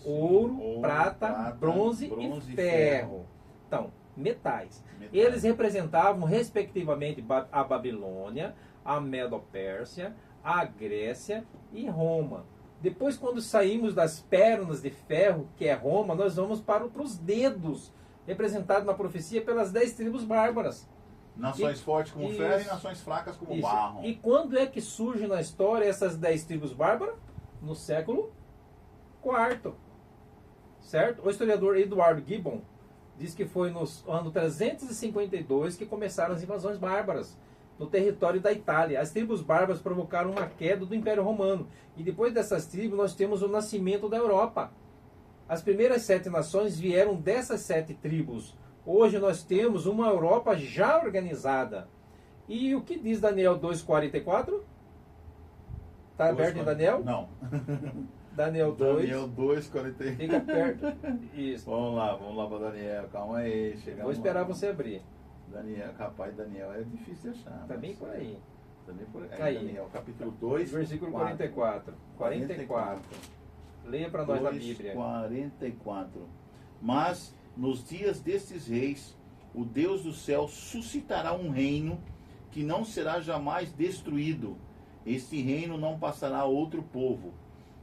Ouro, prata, bronze e ferro. Então, metais. Eles representavam, respectivamente, a Babilônia, a Medo-Pérsia, a Grécia e Roma. Depois, quando saímos das pernas de ferro, que é Roma, nós vamos para os dedos, representados na profecia pelas 10 tribos bárbaras. Nações fortes como ferro e nações fracas como barro. E quando é que surge na história essas 10 tribos bárbaras? No século IV. Certo? O historiador Edward Gibbon diz que foi no ano 352 que começaram as invasões bárbaras no território da Itália. As tribos bárbaras provocaram uma queda do Império Romano. E depois dessas tribos nós temos o nascimento da Europa. As primeiras 7 nações vieram dessas 7 tribos. Hoje nós temos uma Europa já organizada. E o que diz Daniel 2,44? Está aberto em Daniel? Não. Daniel 2. Daniel 2,44. Fica perto. Isso. Vamos lá para Daniel. Calma aí. Vou esperar você abrir. Daniel, rapaz, Daniel é difícil de achar. Tá bem por aí. Também por aí. Daniel, capítulo 2, versículo 44. 44. Leia para nós a Bíblia. 44. Mas nos dias destes reis, o Deus do céu suscitará um reino que não será jamais destruído. Este reino não passará a outro povo.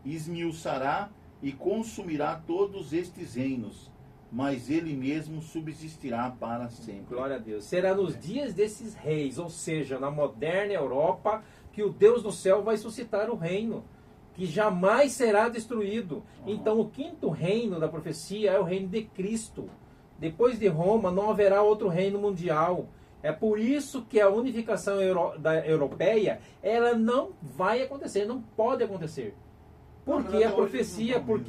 Esmiuçará e consumirá todos estes reinos, mas ele mesmo subsistirá para sempre. Glória a Deus. Será nos dias desses reis, ou seja, na moderna Europa, que o Deus do céu vai suscitar o reino, que jamais será destruído. Então, o quinto reino da profecia é o reino de Cristo. Depois de Roma, não haverá outro reino mundial. É por isso que a unificação europeia, ela não vai acontecer, não pode acontecer. Porque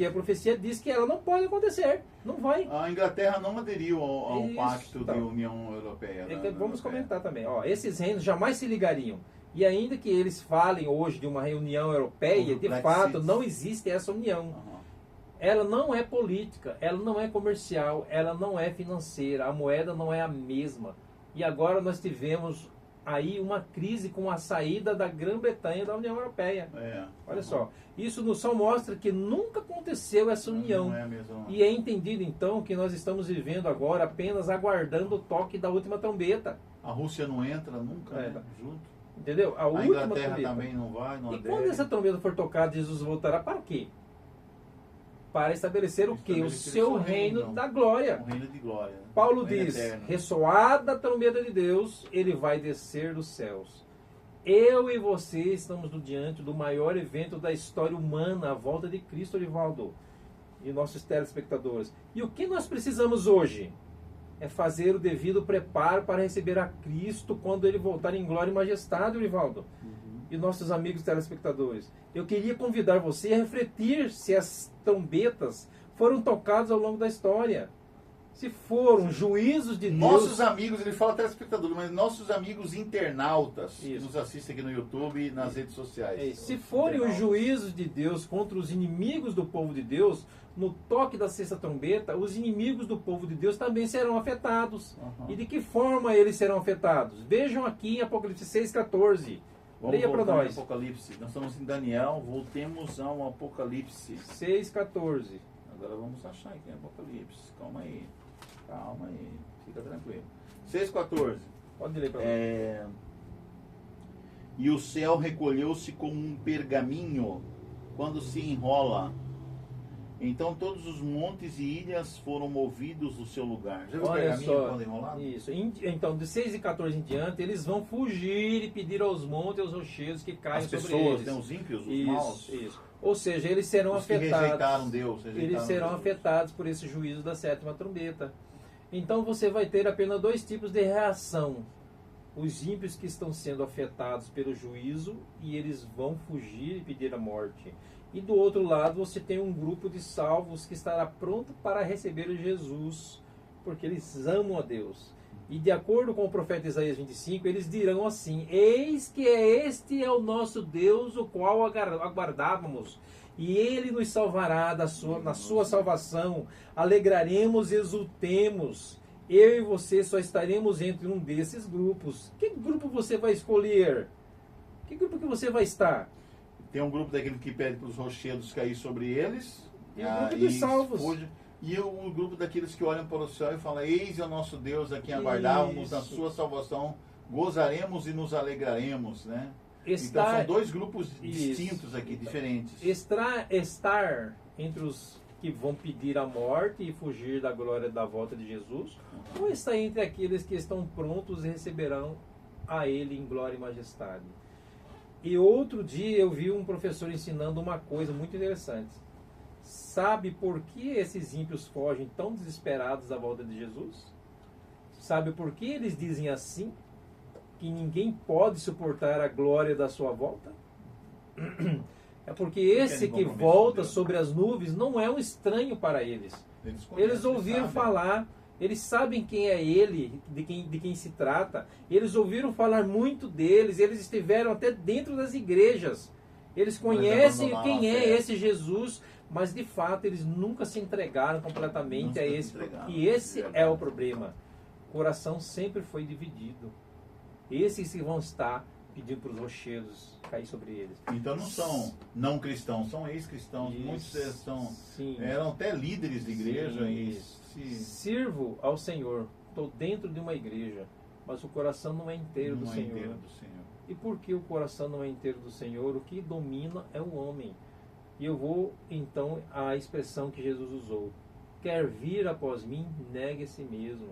a profecia diz que ela não pode acontecer, não vai. A Inglaterra não aderiu ao Pacto de União Europeia. Vamos comentar também. Ó, esses reinos jamais se ligariam. E ainda que eles falem hoje de uma reunião europeia, de fato não existe essa união. Ela não é política, ela não é comercial, ela não é financeira, a moeda não é a mesma. E agora nós tivemos aí uma crise com a saída da Grã-Bretanha da União Europeia. Olha só, isso só mostra que nunca aconteceu essa união. Não é mesmo. E é entendido então que nós estamos vivendo agora apenas aguardando o toque da última trombeta. A Rússia não entra nunca, né, junto. Entendeu? A Inglaterra também não vai, não adere. E quando essa trombeta for tocada, Jesus voltará para quê? Para estabelecer o quê? O seu reino da glória. O reino de glória. Paulo diz, ressoada a trombeta de Deus, ele vai descer dos céus. Eu e você estamos diante do maior evento da história humana, a volta de Cristo, Orivaldo, e nossos telespectadores. E o que nós precisamos hoje? É fazer o devido preparo para receber a Cristo quando ele voltar em glória e majestade, Orivaldo. E nossos amigos telespectadores. Eu queria convidar você a refletir se as trombetas foram tocadas ao longo da história. Se foram juízos de Deus... Nossos amigos, ele fala telespectadores, mas nossos amigos internautas que nos assistem aqui no YouTube e nas redes sociais. Se forem os juízos de Deus contra os inimigos do povo de Deus, no toque da sexta trombeta, os inimigos do povo de Deus também serão afetados. E de que forma eles serão afetados? Vejam aqui em Apocalipse 6,14. Leia para nós. Apocalipse. Nós estamos em Daniel, voltemos ao Apocalipse. 6,14. Agora vamos achar aqui Apocalipse. Calma aí, fica tranquilo. 6,14. Pode ler para nós. E o céu recolheu-se como um pergaminho quando se enrola. Então todos os montes e ilhas foram movidos do seu lugar. Já viu o pergaminho quando enrolado? Isso. Então, de 6 e 14 em diante, eles vão fugir e pedir aos montes e aos rochedos que caem sobre eles. As pessoas, os ímpios, os maus. Isso. Ou seja, eles serão afetados. Que rejeitaram Deus. Eles serão afetados por esse juízo da sétima trombeta. Então você vai ter apenas dois tipos de reação. Os ímpios que estão sendo afetados pelo juízo e eles vão fugir e pedir a morte. E do outro lado você tem um grupo de salvos que estará pronto para receber Jesus, porque eles amam a Deus. E de acordo com o profeta Isaías 25, eles dirão assim: eis que este é o nosso Deus, o qual aguardávamos, e ele nos salvará na sua salvação. Alegraremos e exultemos. Eu e você só estaremos entre um desses grupos. Que grupo você vai escolher? Que grupo que você vai estar? Tem um grupo daquele que pede para os rochedos cair sobre eles. E o grupo dos salvos. E o grupo daqueles que olham para o céu e falam: eis é o nosso Deus a quem aguardávamos, na sua salvação gozaremos e nos alegraremos, né? Então são dois grupos distintos aqui, diferentes. Estar entre os que vão pedir a morte e fugir da glória da volta de Jesus, ou está entre aqueles que estão prontos e receberão a Ele em glória e majestade. E outro dia eu vi um professor ensinando uma coisa muito interessante. Sabe por que esses ímpios fogem tão desesperados da volta de Jesus? Sabe por que eles dizem assim? Que ninguém pode suportar a glória da sua volta? É porque esse que volta sobre as nuvens não é um estranho para eles. Eles ouviram falar, eles sabem quem é ele, de quem se trata. Eles ouviram falar muito deles, eles estiveram até dentro das igrejas. Eles conhecem quem é esse Jesus, mas de fato eles nunca se entregaram completamente a esse. E esse é o problema. O coração sempre foi dividido. Esses que vão estar pedindo para os rochedos cair sobre eles. Então não são não cristãos, são ex-cristãos. Muitos eram até líderes de igreja. Sirvo ao Senhor, estou dentro de uma igreja, mas o coração não é inteiro do Senhor. E por que o coração não é inteiro do Senhor? O que domina é o homem. E eu vou, então, à expressão que Jesus usou. Quer vir após mim, negue a si mesmo.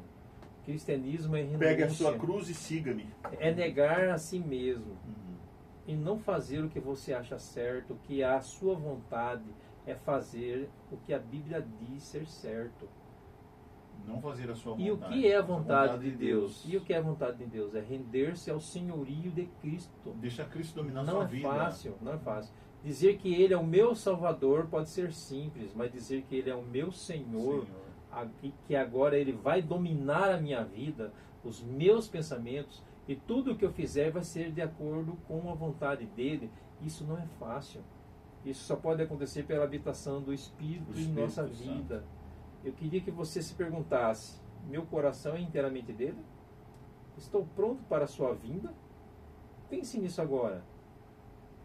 Cristianismo é renúncia. Pegue a sua cruz e siga-me. É negar a si mesmo. Uhum. E não fazer o que você acha certo, o que é a sua vontade, é fazer o que a Bíblia diz ser certo. Não fazer a sua vontade. E o que é a vontade de Deus? E o que é a vontade de Deus? É render-se ao senhorio de Cristo. Deixa Cristo dominar Não sua é vida. fácil, não é fácil. Dizer que Ele é o meu Salvador pode ser simples, mas dizer que Ele é o meu Senhor, que agora Ele vai dominar a minha vida, os meus pensamentos, e tudo o que eu fizer vai ser de acordo com a vontade dEle, isso não é fácil. Isso só pode acontecer pela habitação do Espírito em nossa vida. Eu queria que você se perguntasse, meu coração é inteiramente dele? Estou pronto para a sua vinda? Pense nisso agora.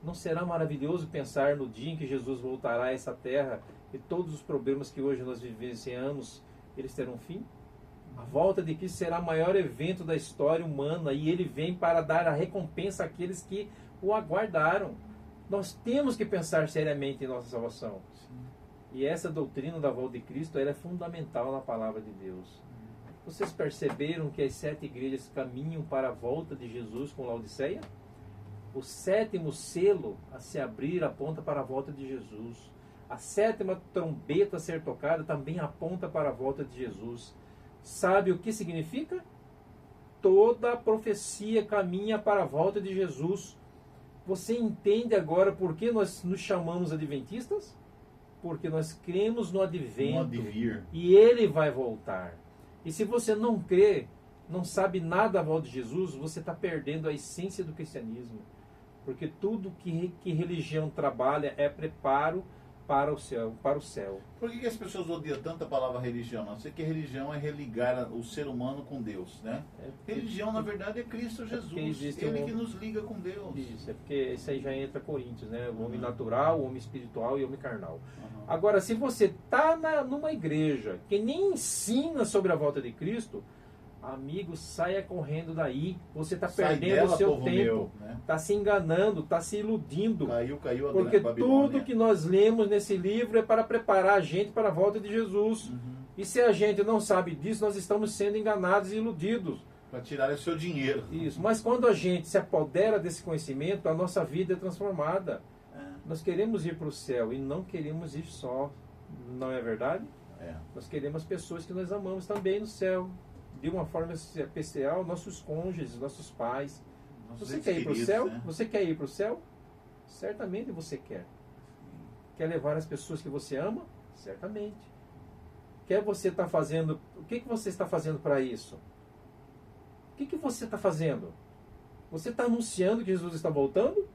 Não será maravilhoso pensar no dia em que Jesus voltará a essa terra e todos os problemas que hoje nós vivenciamos, eles terão fim? A volta de Cristo será o maior evento da história humana e ele vem para dar a recompensa àqueles que o aguardaram. Nós temos que pensar seriamente em nossa salvação. Sim. E essa doutrina da volta de Cristo ela é fundamental na palavra de Deus. Vocês perceberam que as 7 igrejas caminham para a volta de Jesus com Laodiceia? O 7º selo a se abrir aponta para a volta de Jesus. A 7ª trombeta a ser tocada também aponta para a volta de Jesus. Sabe o que significa? Toda a profecia caminha para a volta de Jesus. Você entende agora por que nós nos chamamos adventistas? Porque nós cremos no advento e ele vai voltar. E se você não crê, não sabe nada da volta de Jesus, você está perdendo a essência do cristianismo. Porque tudo que religião trabalha é preparo para o céu. Por que as pessoas odeiam tanto a palavra religião? Não sei que religião é religar o ser humano com Deus, né? Religião, na verdade, é Cristo Jesus. Ele que nos liga com Deus. Isso, é porque isso aí já entra Coríntios, né? O homem natural, o homem espiritual e o homem carnal. Uhum. Agora, se você está numa igreja que nem ensina sobre a volta de Cristo, amigo, saia correndo daí. Você está perdendo o seu tempo. Está se enganando, está se iludindo. Caiu porque tudo que nós lemos nesse livro é para preparar a gente para a volta de Jesus. Uhum. E se a gente não sabe disso, nós estamos sendo enganados e iludidos. Para tirar o seu dinheiro. Isso. Mas quando a gente se apodera desse conhecimento, a nossa vida é transformada. Nós queremos ir para o céu e não queremos ir só. Não é verdade? Nós queremos pessoas que nós amamos também no céu. De uma forma especial, nossos cônjuges, nossos pais. Você quer ir para o céu? Né? Você quer ir para o céu? Certamente você quer. Quer levar as pessoas que você ama? Certamente. Quer você estar fazendo... O que você está fazendo para isso? O que você está fazendo? Você está anunciando que Jesus está voltando?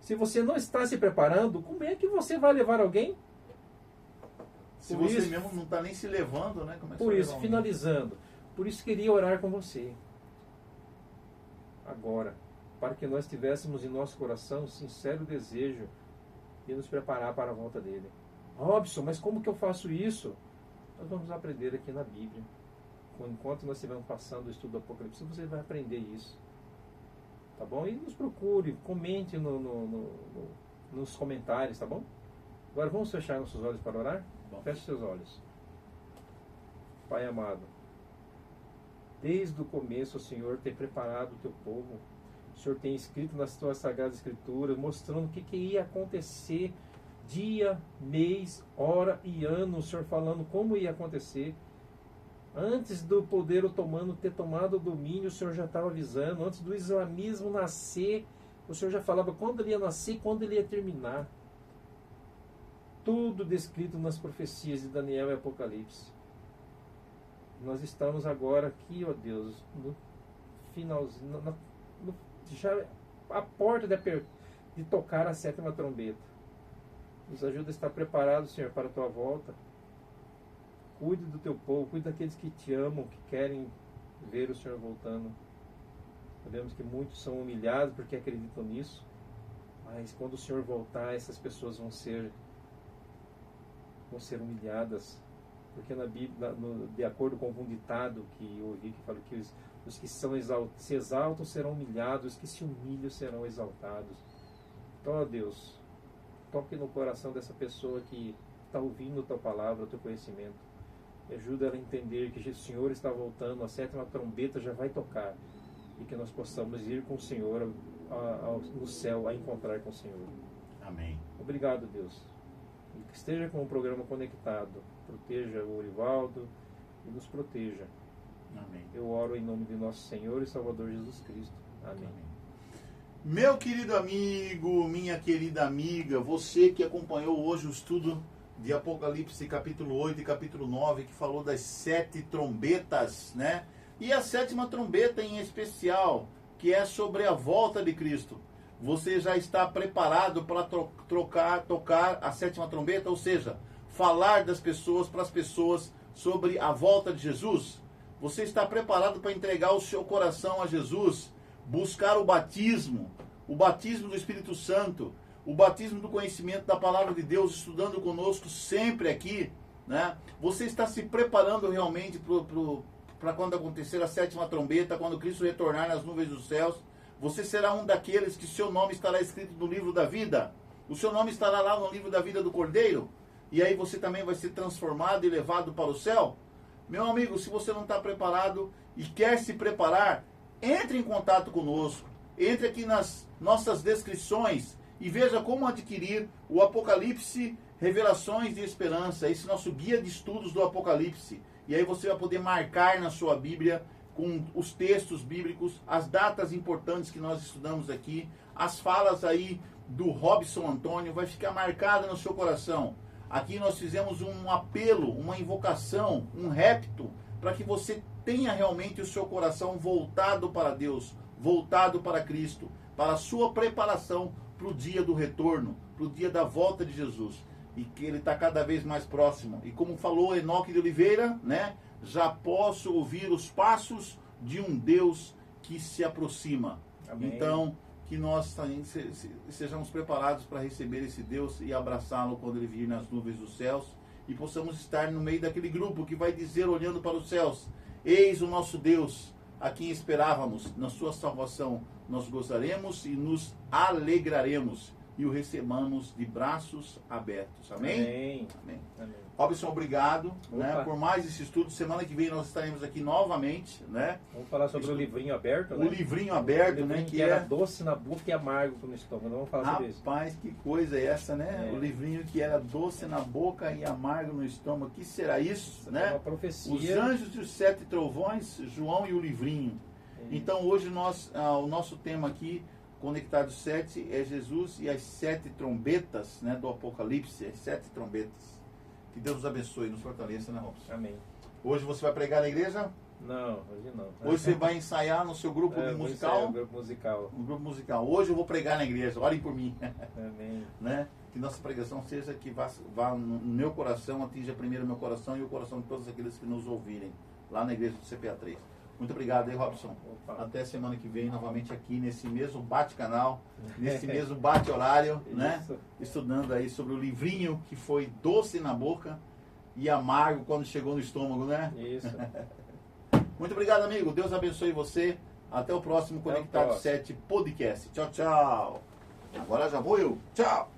Se você não está se preparando, como é que você vai levar alguém? Se você mesmo não está nem se levando, né? Como é que por isso, finalizando. Por isso queria orar com você. Agora, para que nós tivéssemos em nosso coração sincero desejo de nos preparar para a volta dele. Robson, mas como que eu faço isso? Nós vamos aprender aqui na Bíblia. Enquanto nós estivermos passando o estudo do Apocalipse, você vai aprender isso. Tá bom? E nos procure, comente nos comentários, tá bom? Agora vamos fechar nossos olhos para orar? Bom. Feche seus olhos. Pai amado, desde o começo o Senhor tem preparado o teu povo. O Senhor tem escrito nas tuas sagradas escrituras, mostrando o que ia acontecer dia, mês, hora e ano. O Senhor falando como ia acontecer. Antes do poder otomano ter tomado o domínio, o Senhor já estava avisando. Antes do islamismo nascer, o Senhor já falava quando ele ia nascer e quando ele ia terminar. Tudo descrito nas profecias de Daniel e Apocalipse. Nós estamos agora aqui, ó Deus, no finalzinho, já a porta de tocar a 7ª trombeta. Nos ajuda a estar preparados, Senhor, para a tua volta. Cuide do teu povo, cuide daqueles que te amam, que querem ver o Senhor voltando. Sabemos que muitos são humilhados porque acreditam nisso, mas quando o Senhor voltar, essas pessoas vão ser humilhadas. Porque na Bíblia, de acordo com algum ditado que eu ouvi, que fala que os que se exaltam serão humilhados, os que se humilham serão exaltados. Então, ó Deus, toque no coração dessa pessoa que está ouvindo a tua palavra, o teu conhecimento. Ajuda ela a entender que o Senhor está voltando, a 7ª trombeta já vai tocar, e que nós possamos ir com o Senhor no céu, a encontrar com o Senhor. Amém. Obrigado, Deus. E que esteja com o programa conectado. Proteja o Orivaldo e nos proteja. Amém. Eu oro em nome de nosso Senhor e Salvador Jesus Cristo. Amém. Meu querido amigo, minha querida amiga, você que acompanhou hoje o estudo de Apocalipse capítulo 8 e capítulo 9, que falou das 7 trombetas, né? E a 7ª trombeta em especial, que é sobre a volta de Cristo. Você já está preparado para tocar a 7ª trombeta? Ou seja, falar das pessoas, para as pessoas, sobre a volta de Jesus? Você está preparado para entregar o seu coração a Jesus? Buscar o batismo do Espírito Santo, o batismo do conhecimento da Palavra de Deus, estudando conosco sempre aqui, né? Você está se preparando realmente para quando acontecer a 7ª trombeta, quando Cristo retornar nas nuvens dos céus? Você será um daqueles que seu nome estará escrito no livro da vida? O seu nome estará lá no livro da vida do Cordeiro? E aí você também vai ser transformado e levado para o céu? Meu amigo, se você não está preparado e quer se preparar, entre em contato conosco. Entre aqui nas nossas descrições e veja como adquirir o Apocalipse Revelações de Esperança, esse nosso guia de estudos do Apocalipse. E aí você vai poder marcar na sua Bíblia, com os textos bíblicos, as datas importantes que nós estudamos aqui, as falas aí do Robson Antônio, vai ficar marcada no seu coração. Aqui nós fizemos um apelo, uma invocação, um repto, para que você tenha realmente o seu coração voltado para Deus, voltado para Cristo, para a sua preparação para o dia do retorno, para o dia da volta de Jesus. E que ele está cada vez mais próximo. E como falou Enoque de Oliveira, né? Já posso ouvir os passos de um Deus que se aproxima. Amém. Então, que nós sejamos preparados para receber esse Deus e abraçá-lo quando ele vir nas nuvens dos céus. E possamos estar no meio daquele grupo que vai dizer, olhando para os céus: eis o nosso Deus, a quem esperávamos, na sua salvação nós gozaremos e nos alegraremos e o recebamos de braços abertos. Amém? Amém. Amém. Amém. Robson, obrigado, né, Opa. por mais esse estudo. Semana que vem nós estaremos aqui novamente, né? Vamos falar sobre o livrinho aberto, O né? livrinho aberto, O livrinho né? que era doce na boca e amargo no estômago. Vamos falar sobre isso. Rapaz, que coisa é essa, né? É. O livrinho que era doce na boca e amargo no estômago. Que será isso, É né? uma profecia. Os anjos e os 7 trovões, João e o livrinho. Então hoje o nosso tema aqui, Conectados 7, é Jesus e as 7 trombetas, né, do Apocalipse, as 7 trombetas. Que Deus nos abençoe e nos fortaleça, né, Robson? Amém. Hoje você vai pregar na igreja? Não, hoje não. Hoje você vai ensaiar no seu grupo vou musical? ensaiar o grupo musical. No grupo musical. Hoje eu vou pregar na igreja, orem por mim. Amém. Né? Que nossa pregação seja que vá no meu coração, atinja primeiro o meu coração e o coração de todos aqueles que nos ouvirem, lá na igreja do CPA3. Muito obrigado aí, Robson. Opa. Até semana que vem, novamente aqui nesse mesmo bate-canal, nesse mesmo bate-horário, né? Isso. Estudando aí sobre o livrinho que foi doce na boca e amargo quando chegou no estômago, né? Isso. Muito obrigado, amigo. Deus abençoe você. Até o próximo Até o Conectado próximo. 7 Podcast. Tchau, tchau. Agora já vou eu. Tchau.